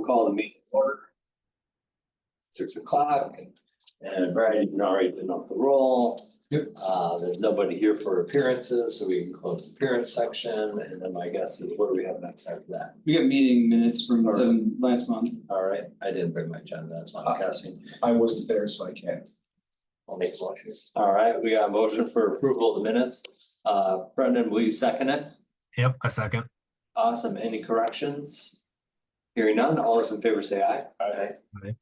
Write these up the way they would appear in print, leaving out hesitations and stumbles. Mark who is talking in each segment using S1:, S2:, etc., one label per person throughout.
S1: we'll call the meeting to order. 6 o'clock, and Brad, you can already did off the roll.
S2: Yep.
S1: There's nobody here for appearances, so we can close the appearance section, and then my guess is what do we have next after that?
S2: We got meeting minutes from last month.
S1: All right, I didn't bring my agenda, that's my guessing.
S3: I wasn't there, so I can't.
S1: I'll make a motion. All right, we got a motion for approval of the minutes. Brendan, will you second it?
S4: Yep, a second.
S1: Awesome. Any corrections? Hearing none, all those in favor say aye.
S3: Aye.
S4: Aye.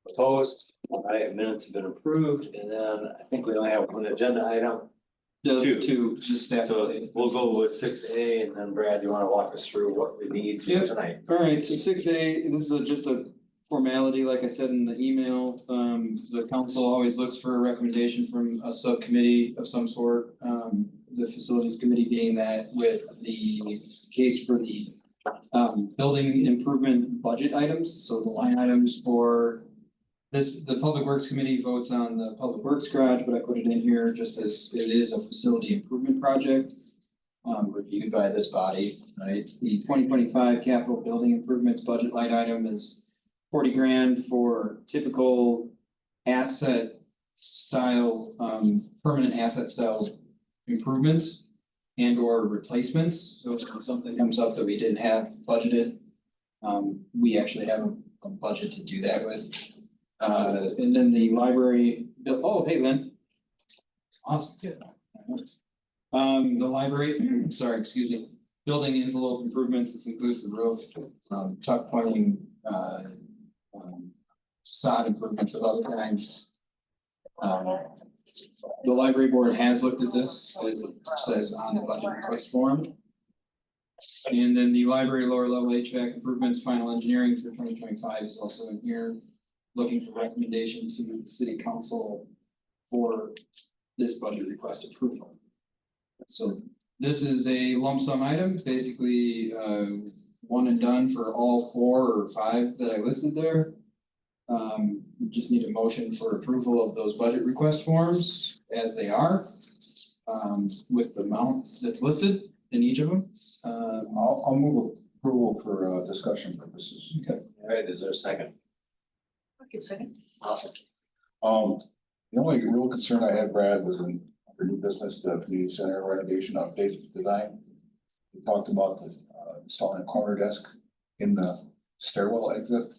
S1: Opposed? All right, minutes have been approved, and then I think we only have one agenda item.
S2: Two, just staff.
S1: So
S2: update.
S1: we'll go with 6A, and then Brad, you wanna walk us through what we need to do
S2: Yep.
S1: tonight?
S2: All right, so 6A, this is just a formality, like I said in the email. The council always looks for a recommendation from a subcommittee of some sort. The facilities committee being that with the case for the building improvement budget items, so the line items for this, the Public Works Committee votes on the Public Works garage, but I put it in here just as it is a facility improvement project. Reviewed by this body, right? The 2025 capital building improvements budget line item is 40 grand for typical asset style, permanent asset style improvements and or replacements. So if something comes up that we didn't have budgeted, we actually have a budget to do that with. And then the library, oh, hey, Lynn. Awesome. Good. The library, sorry, excuse me, building envelope improvements, this includes the roof, tuck pointing, facade improvements of other kinds. The library board has looked at this, as it says on the budget request form. And then the library lower level HVAC improvements, final engineering for 2025 is also in here. Looking for recommendation to the city council for this budget request approval. So this is a lump sum item, basically one and done for all 4 or 5 that I listed there. We just need a motion for approval of those budget request forms as they are. With the amount that's listed in each of them.
S3: I'll move approval for discussion purposes.
S2: Okay.
S1: All right, is there a second?
S5: Okay, second.
S1: Awesome.
S3: The only real concern I had, Brad, was in our new business, the community center renovation update design. We talked about the installing a corner desk in the stairwell exit.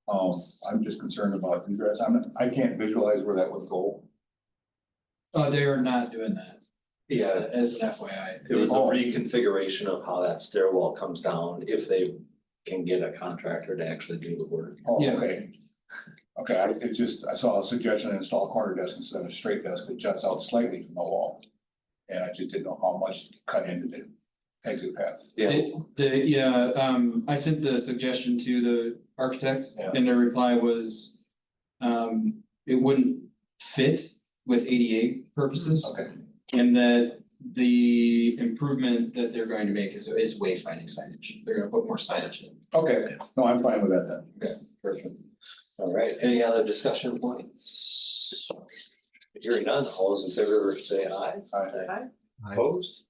S3: I'm just concerned about ingress. I can't visualize where that would go.
S2: They are not doing that.
S1: Yeah,
S2: As an FYI.
S1: it was a reconfiguration of how that stairwell comes down, if they can get a contractor to actually do the work.
S3: Oh,
S2: Yeah.
S3: okay. Okay, I saw a suggestion to install a corner desk instead of a straight desk that juts out slightly from the wall. And I just didn't know how much to cut into the exit path.
S2: I sent the suggestion to the architect
S3: Yeah.
S2: and their reply was. It wouldn't fit with ADA purposes
S3: Okay,
S2: and that the improvement that they're going to make is wayfinding signage. They're gonna put more signage in.
S3: okay, no, I'm fine with that then.
S1: Perfect. All right, any other discussion points? Hearing none, all those in favor say aye.
S3: Aye.
S1: Opposed?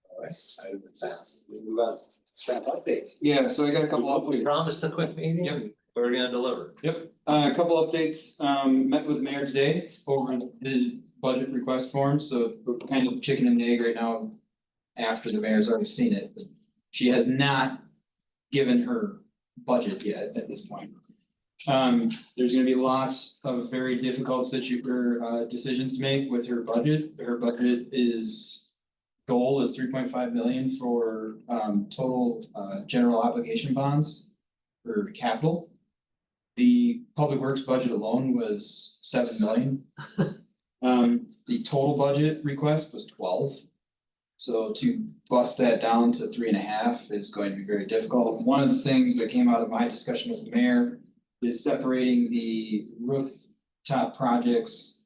S1: All right, item passed. We move on. Staff updates.
S2: Yeah, so I got a couple of.
S1: We promised a quick meeting.
S2: Yep.
S1: We're gonna deliver.
S2: Yep, a couple updates, met with mayor today over the budget request form, so we're kind of chicken and egg right now. After the mayor's already seen it, but she has not given her budget yet at this point. There's gonna be lots of very difficult decisions to make with her budget. Her budget goal is 3.5 million for total general obligation bonds for capital. The public works budget alone was 7 million. The total budget request was 12. So to bust that down to 3.5 is going to be very difficult. One of the things that came out of my discussion with the mayor is separating the rooftop projects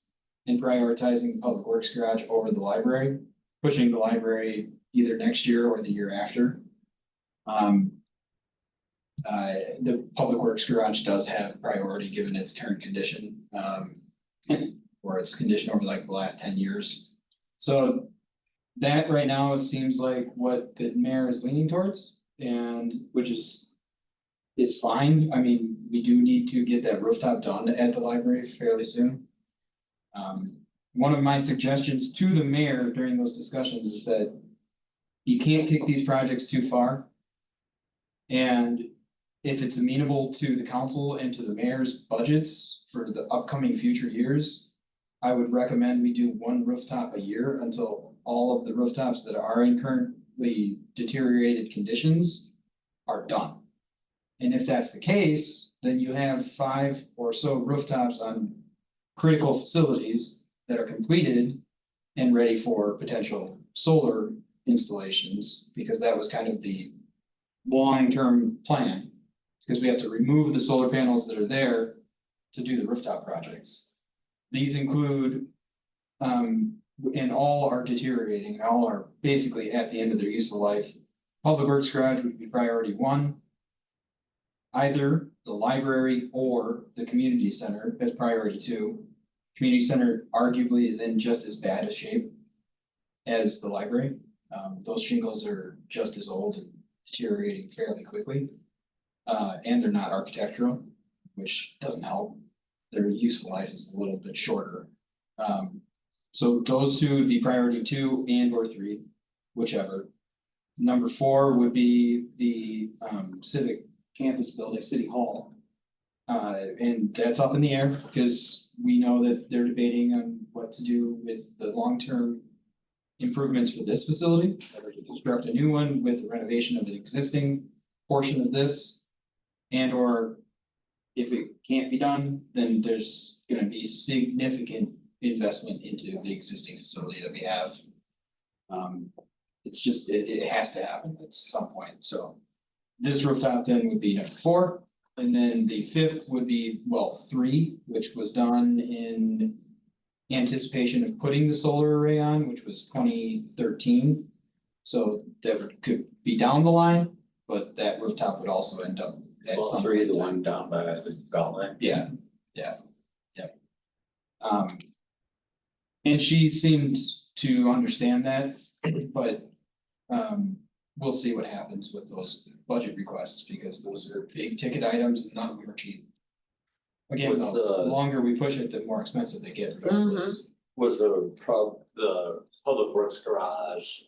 S2: and prioritizing the public works garage over the library, pushing the library either next year or the year after. The public works garage does have priority given its current condition, or its condition over like the last 10 years. So that right now seems like what the mayor is leaning towards, and which is is fine. I mean, we do need to get that rooftop done at the library fairly soon. One of my suggestions to the mayor during those discussions is that you can't kick these projects too far. And if it's amenable to the council and to the mayor's budgets for the upcoming future years, I would recommend we do one rooftop a year until all of the rooftops that are in currently deteriorated conditions are done. And if that's the case, then you have 5 or so rooftops on critical facilities that are completed and ready for potential solar installations, because that was kind of the long-term plan. Because we have to remove the solar panels that are there to do the rooftop projects. These include, and all are deteriorating, all are basically at the end of their useful life. Public Works Garage would be priority 1. Either the library or the community center as priority 2. Community center arguably is in just as bad a shape as the library. Those shingles are just as old and deteriorating fairly quickly. And they're not architectural, which doesn't help. Their useful life is a little bit shorter. So those 2 would be priority 2 and or 3, whichever. Number 4 would be the civic campus building, City Hall. And that's up in the air because we know that they're debating on what to do with the long-term improvements for this facility, whether to construct a new one with the renovation of the existing portion of this. And or if it can't be done, then there's gonna be significant investment into the existing facility that we have. It's just, it has to happen at some point, so. This rooftop then would be number 4, and then the 5th would be, well, 3, which was done in anticipation of putting the solar array on, which was 2013. So that could be down the line, but that rooftop would also end up at
S1: Well,
S2: some
S1: 3,
S2: point
S1: the
S2: in time.
S1: one down by the gauntlet.
S2: Yeah. And she seemed to understand that, but we'll see what happens with those budget requests, because those are big ticket items and none of them are cheap. Again,
S1: What's
S2: the
S1: the-
S2: longer we push it, the more expensive they get regardless.
S1: Was the Public Works Garage?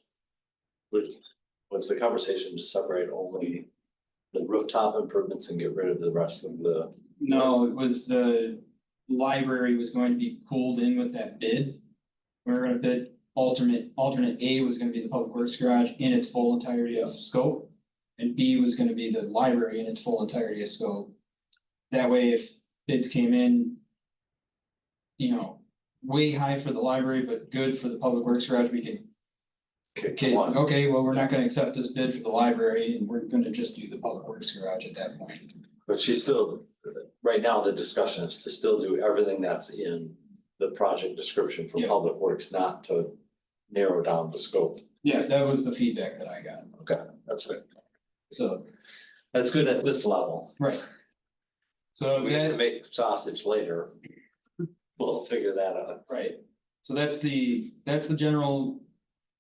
S1: Was the conversation to separate only the rooftop improvements and get rid of the rest of the?
S2: No, it was the library was going to be pulled in with that bid. We were gonna bid alternate A was gonna be the Public Works Garage in its full entirety of scope. And B was gonna be the library in its full entirety of scope. That way, if bids came in, you know, way high for the library, but good for the Public Works Garage, we could.
S1: Okay, one.
S2: Okay, well, we're not gonna accept this bid for the library and we're gonna just do the Public Works Garage at that point.
S1: But she's still, right now, the discussion is to still do everything that's in the project description for
S2: Yeah.
S1: Public Works, not to narrow down the scope.
S2: Yeah, that was the feedback that I got,
S1: Okay, that's good.
S2: so,
S1: That's good at this level.
S2: right. So
S1: We have to
S2: that,
S1: make sausage later. We'll figure that out.
S2: right, so that's the general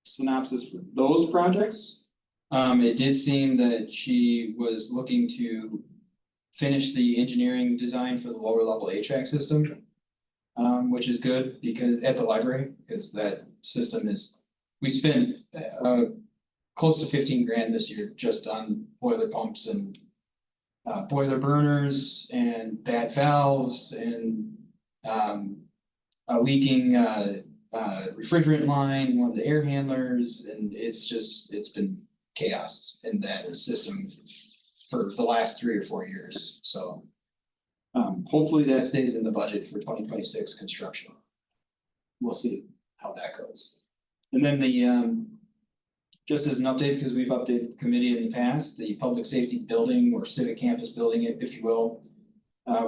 S2: synopsis for those projects. It did seem that she was looking to finish the engineering design for the lower level HVAC system. Which is good because at the library, because that system is, we spent close to 15 grand this year just on boiler pumps and boiler burners and bad valves and a leaking refrigerant line, one of the air handlers, and it's been chaos in that system for the last 3 or 4 years, so. Hopefully that stays in the budget for 2026 construction. We'll see how that goes. And then just as an update, because we've updated the committee in the past, the public safety building or civic campus building, if you will.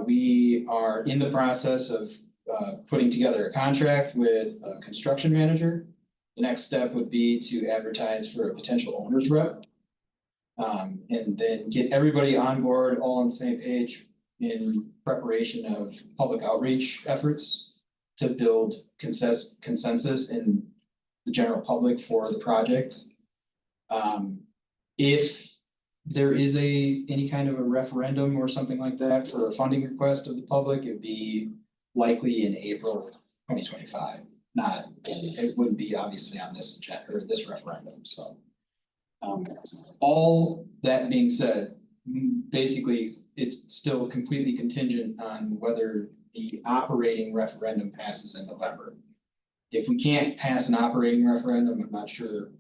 S2: We are in the process of putting together a contract with a construction manager. The next step would be to advertise for a potential owner's rep. And then get everybody on board, all on the same page in preparation of public outreach efforts to build consensus in the general public for the project. If there is any kind of a referendum or something like that for a funding request of the public, it'd be likely in April 2025. Not, it wouldn't be obviously on this agenda or this referendum, so. All that being said, basically, it's still completely contingent on whether the operating referendum passes in November. If we can't pass an operating referendum, I'm not sure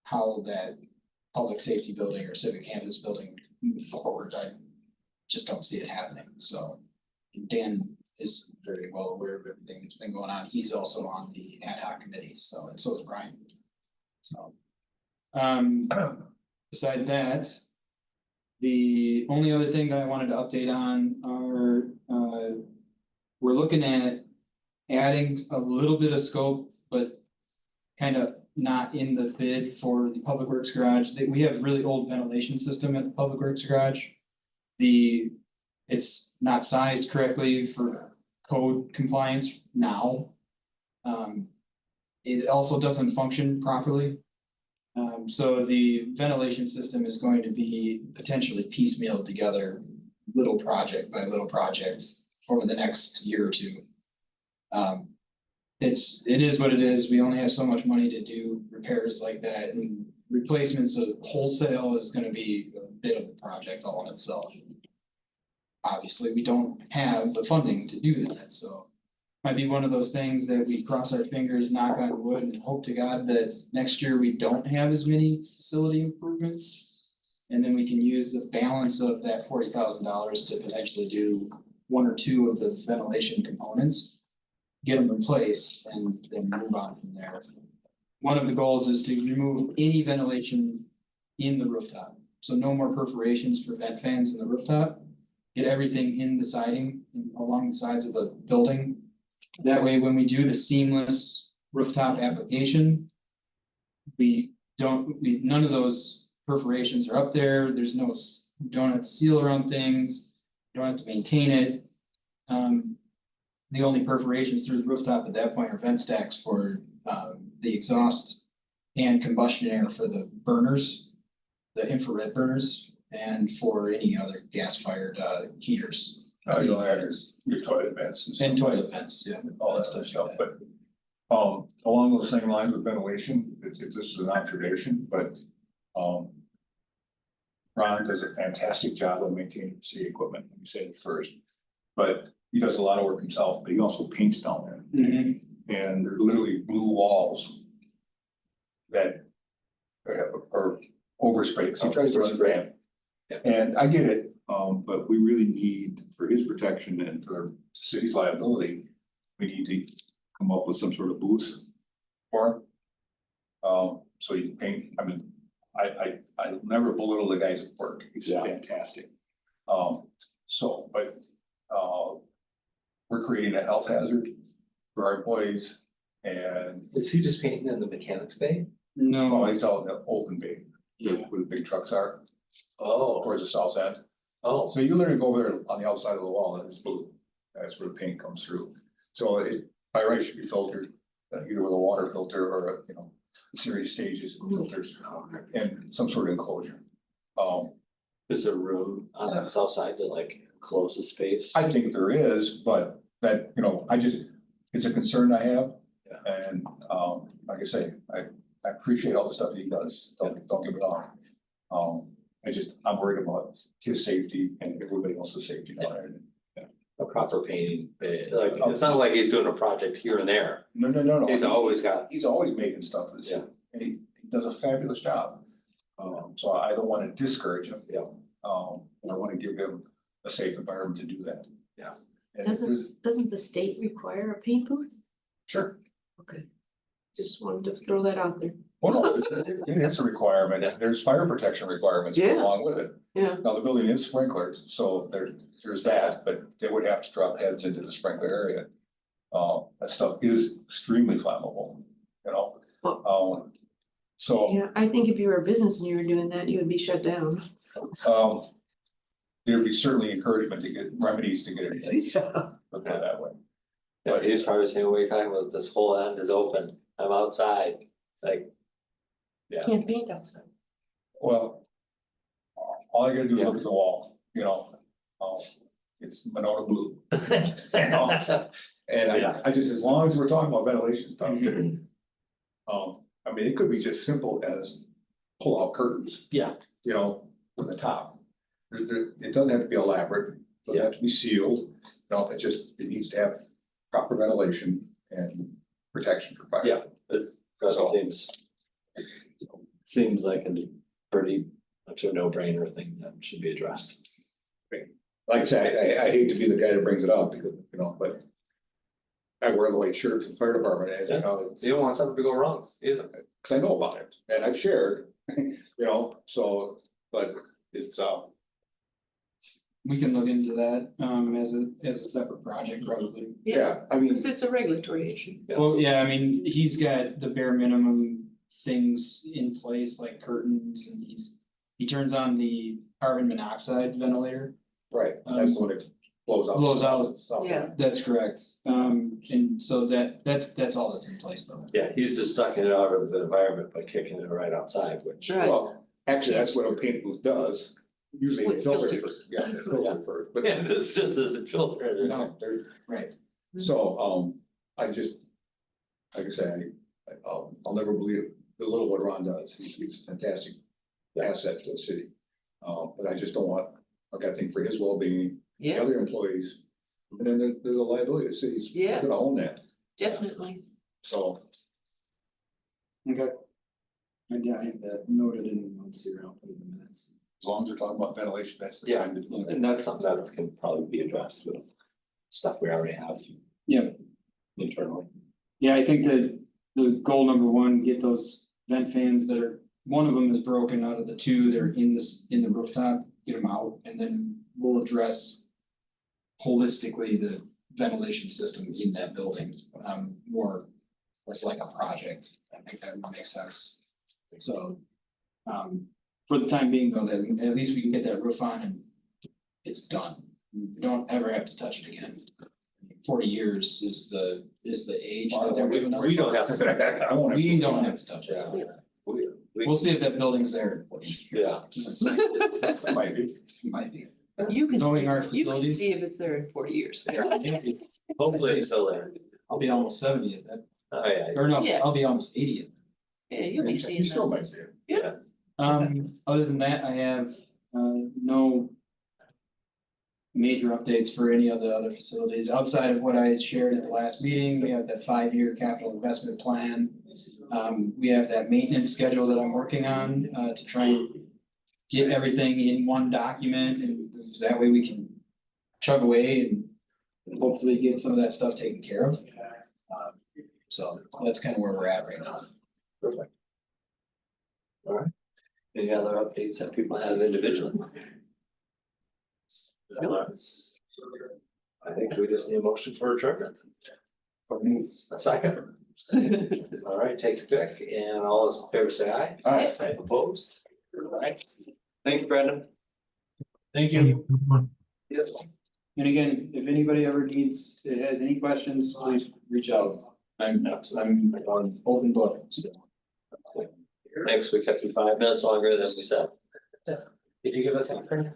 S2: how that public safety building or civic campus building would move forward. I just don't see it happening, so. Dan is very well aware of everything that's been going on. He's also on the ad hoc committee, so, and so is Brian. So. Besides that. The only other thing that I wanted to update on are, we're looking at adding a little bit of scope, but kind of not in the bid for the Public Works garage. We have really old ventilation system at the Public Works garage. It's not sized correctly for code compliance now. It also doesn't function properly. So the ventilation system is going to be potentially piecemealed together, little project by little project over the next year or two. It is what it is. We only have so much money to do repairs like that, and replacements of wholesale is gonna be a bit of a project all in itself. Obviously, we don't have the funding to do that, so. Might be one of those things that we cross our fingers, knock on wood, and hope to God that next year we don't have as many facility improvements. And then we can use the balance of that $40,000 to potentially do one or two of the ventilation components. Get them replaced and then move on from there. One of the goals is to remove any ventilation in the rooftop. So no more perforations for vent fans in the rooftop. Get everything in the siding along the sides of the building. That way, when we do the seamless rooftop application. None of those perforations are up there. There's no, you don't have to seal around things. You don't have to maintain it. The only perforations through the rooftop at that point are vent stacks for the exhaust and combustion air for the burners, the infrared burners, and for any other gas-fired heaters.
S3: You'll have your toilet vents and stuff.
S2: And toilet vents, yeah.
S3: All that stuff, but along those same lines with ventilation, this is an observation, but Ron does a fantastic job of maintaining city equipment, let me say it first. But he does a lot of work himself, but he also paints down there.
S2: Mm-hmm.
S3: And they're literally blue walls that are oversprayed, because he tries to run fan.
S1: Yeah.
S3: And I get it, but we really need, for his protection and for the city's liability, we need to come up with some sort of booth for him. So you can paint, I mean, I never belittle the guy's work, he's fantastic. We're creating a health hazard for our employees, and
S1: Is he just painting in the mechanics bay?
S2: No,
S3: it's all in the open bay,
S2: Yeah.
S3: where the big trucks are,
S1: Oh,
S3: towards the south end.
S1: oh,
S3: So you literally go over there on the outside of the wall and it's blue. That's where the paint comes through. So it, by right, should be filtered, either with a water filter or, a series stages of filters and some sort of enclosure.
S1: is there room on that south side to like close the space?
S3: I think there is, but that, it's a concern I have.
S1: Yeah.
S3: And, like I say, I appreciate all the stuff he does. Don't get me wrong. I'm worried about his safety and everybody else's safety down there.
S1: A proper painting bay, like, it's not like he's doing a project here and there,
S3: No.
S1: he's always got,
S3: He's always making stuff for the city, and he does a fabulous job. So I don't want to discourage him.
S1: Yeah.
S3: And I want to give him a safe environment to do that.
S1: Yeah.
S3: And
S5: Doesn't the state require a paint booth?
S3: sure,
S5: Okay. Just wanted to throw that out there.
S3: well, no, it is a requirement, there's fire protection requirements that go
S5: Yeah.
S3: along with it.
S5: Yeah.
S3: Now, the building is sprinklered, so there's that, but they would have to drop heads into the sprinkler area. That stuff is extremely flammable, so.
S5: Yeah, I think if you were a business and you were doing that, you would be shut down.
S3: There'd be certainly encouragement to get remedies to get it,
S5: Yeah.
S3: put it that way.
S1: but he's probably saying, what are you talking about, this whole end is open, I'm outside, like. Yeah,
S5: Can't paint outside.
S3: Well, all I gotta do is look at the wall, you know, it's Monona blue. You know? And
S1: Yeah.
S3: I just, as long as we're talking about ventilation stuff. I mean, it could be just simple as pull out curtains.
S1: Yeah.
S3: You know, from the top. It doesn't have to be elaborate, it doesn't have to be sealed, you know, it needs to have proper ventilation and protection for fire.
S1: Yeah. That seems like a pretty much a no-brainer thing that should be addressed.
S3: Like I say, I hate to be the guy that brings it up because, you know, but. I wear the white shirts in the fire department, and you know,
S1: You don't want something to go wrong either.
S3: cause I know about it, and I've shared, you know, so, but it's,
S2: We can look into that, as a separate project probably.
S3: yeah, I mean,
S5: Cause it's a regulatory issue.
S1: Yeah.
S2: Well, yeah, I mean, he's got the bare minimum things in place like curtains and he turns on the carbon monoxide ventilator.
S3: right, that's when it blows out.
S2: Blows out.
S3: Stuff.
S5: Yeah.
S2: That's correct. And so that's all that's in place though.
S1: Yeah, he's just sucking it out of the environment by kicking it right outside, which.
S5: Right.
S3: Well, actually, that's what a paint booth does, usually it
S5: With
S3: filters
S5: filters.
S3: first, yeah, it filters first, but.
S1: Yeah, this just doesn't filter.
S3: No, they're,
S2: Right.
S3: so, I just, like I say, I'll never believe the little what Ron does, he's a fantastic asset to the city. But I just don't want, like, I think for his well-being, the other
S5: Yes,
S3: employees, and then there's a liability, the city's
S5: Yes.
S3: gonna own that,
S5: definitely.
S3: so.
S2: Okay. And yeah, I have that noted in the notes here. I'll put it in the minutes.
S3: As long as we're talking about ventilation, that's the
S1: Yeah.
S3: time to do it.
S1: And that's something that can probably be addressed with stuff we already have.
S2: Yeah.
S1: Internally.
S2: Yeah, I think that the goal number one, get those vent fans that are, one of them is broken out of the two, they're in the rooftop, get them out, and then we'll address holistically the ventilation system in that building, more, less like a project. I think that would make sense. So, for the time being though, that at least we can get that roof on and it's done. We don't ever have to touch it again. 40 years is the age that they're giving us.
S1: We don't have to.
S3: I won't have.
S2: We don't have to touch it.
S1: Yeah.
S2: We'll see if that building's there in 40 years.
S1: Yeah.
S3: Might be.
S2: Might be.
S5: You can,
S2: Knowing our
S5: you can
S2: facilities.
S5: see if it's there in 40 years.
S1: Hopefully it's still there.
S2: I'll be almost 70 at that,
S1: Oh, yeah.
S2: or no,
S5: Yeah.
S2: I'll be almost 80
S5: Yeah, you'll be seeing
S3: You still
S5: that.
S3: might see it.
S1: Yeah.
S2: Other than that, I have, no major updates for any of the other facilities outside of what I shared at the last meeting. We have that 5-year capital investment plan. We have that maintenance schedule that I'm working on, to try and get everything in one document, and that way we can chug away and hopefully get some of that stuff taken care of. So that's kind of where we're at right now.
S1: Perfect. All right. Any other updates that people have individually? No. I think we just need a motion for adjournment. A second. All right, take your pick, and all those in favor say aye.
S3: Aye.
S1: Aye, opposed? All right. Thank you, Brendan.
S2: Thank you.
S1: Yes.
S2: And again, if anybody ever needs, has any questions, please reach out. I'm on open book, so.
S1: Thanks, we kept you 5 minutes longer than we said. Did you give a time?